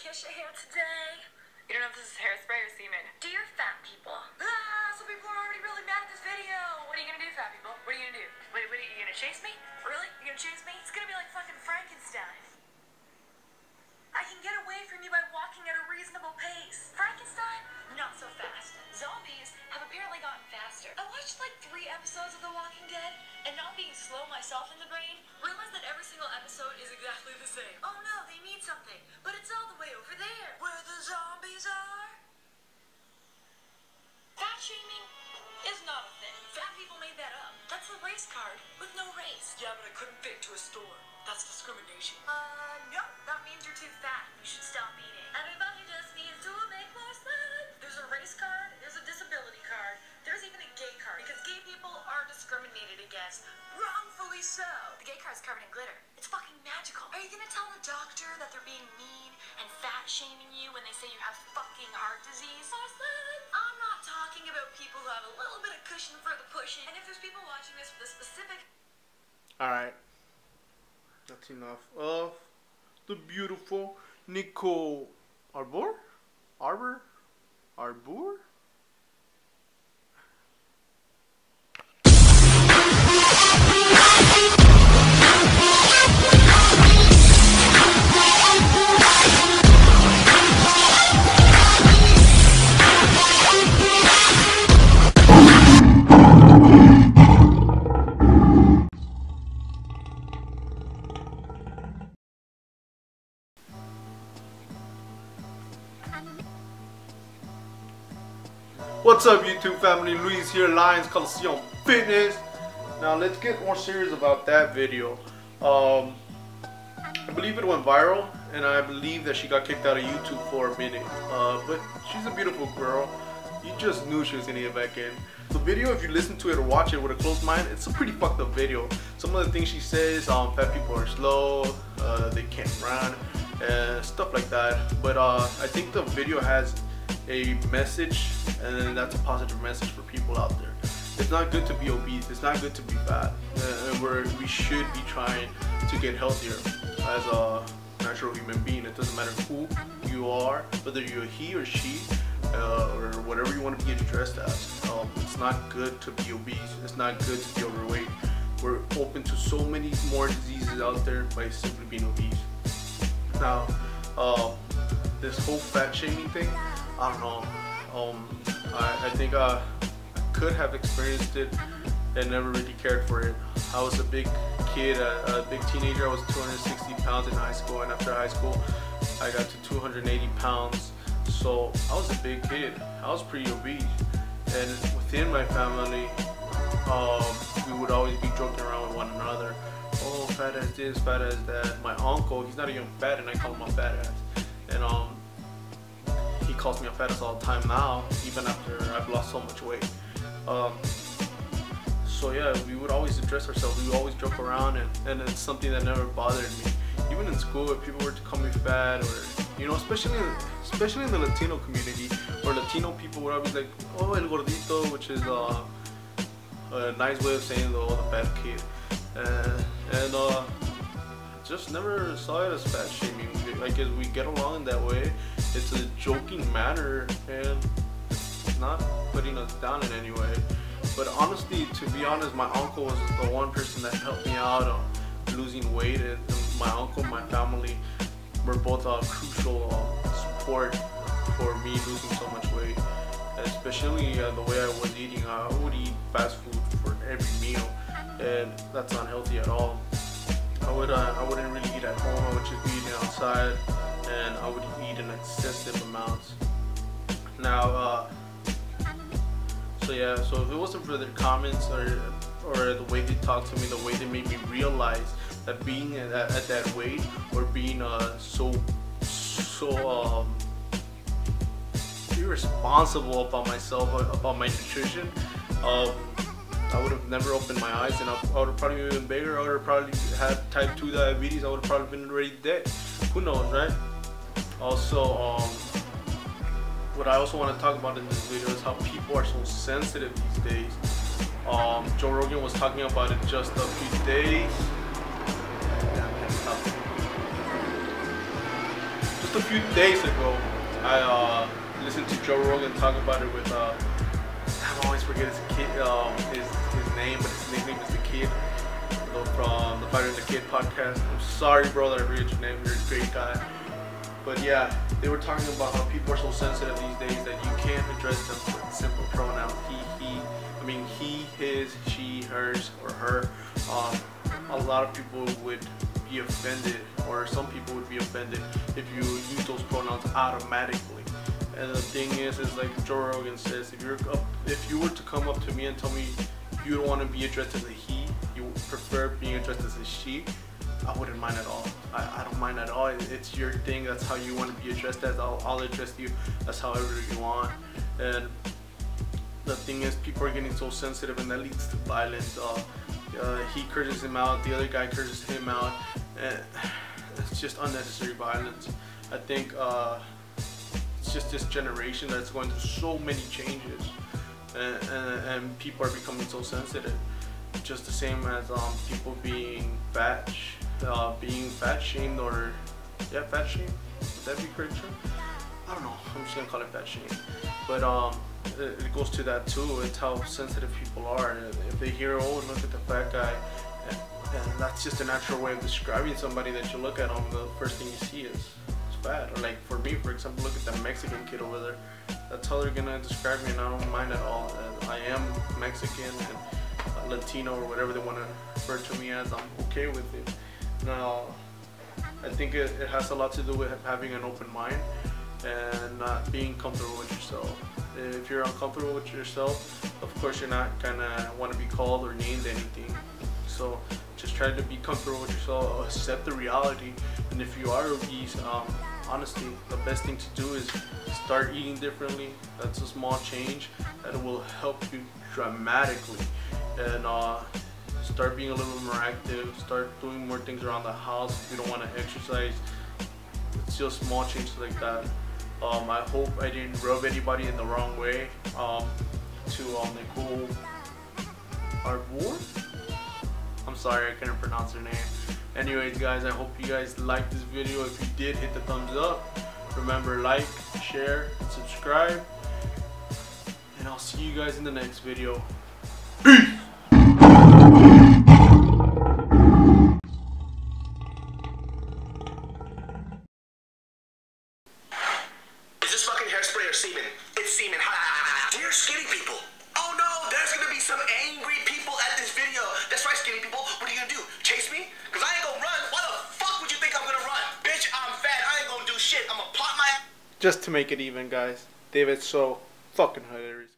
kiss your hair today. You don't know if this is hairspray or semen. Dear fat people. Some people are already really mad at this video. What are you gonna do, fat people? What are you gonna do? What are you gonna chase me? Really? You gonna chase me? It's gonna be like fucking Frankenstein. I can get away from you by walking at a reasonable pace. Frankenstein? Not so fast. Zombies have apparently gotten faster. I watched like 3 episodes of The Walking Dead, and not being slow myself in the brain, realized that every single episode is exactly the same. Oh no, they need something, but it's all the way over there, where the zombies are. Fat shaming is not a thing. Fat people made that up. That's the race card with no race. Yeah, but I couldn't fit to a store. That's discrimination. No, that means you're too fat. You should stop eating. Everybody just needs to make more sense. There's a race card, there's a disability card, there's even a gay card, because gay people are discriminated against. Wrongfully so. The gay card's covered in glitter. It's fucking magical. Are you gonna tell the doctor that they're being mean and fat shaming you when they say you have fucking heart disease? I'm not talking about people who have a little bit of cushion for the pushing. And if there's people watching this with a specific... Alright. That's enough of the beautiful Nicole Arbour? Arbour? What's up, YouTube family? Luis here, Lions Coliseum Fitness. Now let's get more serious about that video. I believe it went viral, and I believe that she got kicked out of YouTube for a minute. But she's a beautiful girl. You just knew she was gonna get back in. The video, if you listen to it or watch it with a closed mind, it's a pretty fucked up video. Some of the things she says, fat people are slow, they can't run, stuff like that. But I think the video has a message, and that's a positive message for people out there. It's not good to be obese, it's not good to be fat, and we should be trying to get healthier as a natural human being. It doesn't matter who you are, whether you're he or she, or whatever you want to be addressed as. It's not good to be obese, it's not good to be overweight. We're open to so many more diseases out there by simply being obese. Now, this whole fat shaming thing, I don't know. I think I could have experienced it and never really cared for it. I was a big kid, a big teenager. I was 260 pounds in high school, and after high school, I got to 280 pounds. So I was a big kid. I was pretty obese, and within my family, we would always be joking around with one another. Oh, fat as this, fat as that. My uncle, he's not even fat, and I call him a fat ass. And he calls me a fat ass all the time now, even after I've lost so much weight. So yeah, we would always address ourselves. We would always joke around, and it's something that never bothered me. Even in school, if people were to call me fat, or especially in the Latino community, or Latino people would always like, oh, el gordito, which is a nice way of saying the fat kid, and just never saw it as fat shaming. I guess we get along in that way. It's a joking manner, and it's not putting us down in any way. But honestly, to be honest, my uncle was the one person that helped me out on losing weight, and my uncle and my family were both crucial support for me losing so much weight. And especially the way I was eating, I would eat fast food for every meal, and that's not healthy at all. I wouldn't really eat at home. I would just be eating outside, and I would eat in excessive amounts. Now, so yeah, so if it wasn't for their comments or the way they talked to me, the way they made me realize that being at that weight, or being so irresponsible about myself, about my nutrition, I would have never opened my eyes, and I would have probably been bigger. I would have probably had type 2 diabetes. I would have probably been already dead. Who knows, right? Also, what I also want to talk about in this video is how people are so sensitive these days. Joe Rogan was talking about it just a few days. just a few days ago, I listened to Joe Rogan talk about it with I always forget his kid, his name, but his nickname is the Kid, from the Fighter and the Kid podcast. I'm sorry, bro, that I forget your name. You're a great guy. But yeah, they were talking about how people are so sensitive these days that you can't address them with simple pronouns. He, his, she, hers, or her. A lot of people would be offended, or some people would be offended if you use those pronouns automatically. And the thing is like Joe Rogan says, if you were to come up to me and tell me you don't want to be addressed as a he, you prefer being addressed as a she, I wouldn't mind at all. I don't mind at all. It's your thing. That's how you want to be addressed as. I'll address you as however you want. And the thing is, people are getting so sensitive, and that leads to violence. He curses him out, the other guy curses him out, and it's just unnecessary violence. I think it's just this generation that's going through so many changes, and people are becoming so sensitive. Just the same as people being fat shamed, or fat shamed. Would that be correct term? I don't know. I'm just gonna call it fat shamed. But it goes to that too. It's how sensitive people are. If they hear, oh, look at the fat guy, and that's just a natural way of describing somebody that you look at them. The first thing you see is fat. Or like for me, for example, look at that Mexican kid over there. That's how they're gonna describe me, and I don't mind at all. I am Mexican and Latino, or whatever they want to refer to me as. I'm okay with it. Now, I think it has a lot to do with having an open mind and not being comfortable with yourself. If you're uncomfortable with yourself, of course you're not gonna want to be called or named anything. So just try to be comfortable with yourself, accept the reality. And if you are obese, honestly, the best thing to do is start eating differently. That's a small change that will help you dramatically. And start being a little more active, start doing more things around the house. If you don't want to exercise, it's just small changes like that. I hope I didn't rub anybody in the wrong way. To Nicole Arbour? I'm sorry, I couldn't pronounce her name. Anyways, guys, I hope you guys liked this video. If you did, hit the thumbs up. Remember, like, share, and subscribe. And I'll see you guys in the next video. Peace! Hairspray or semen? It's semen. Dear skinny people. Oh no, there's gonna be some angry people at this video. That's right, skinny people. What are you gonna do? Chase me? Cause I ain't gonna run. Why the fuck would you think I'm gonna run? Bitch, I'm fat. I ain't gonna do shit. I'm gonna plot my... Just to make it even, guys. David's so fucking hilarious.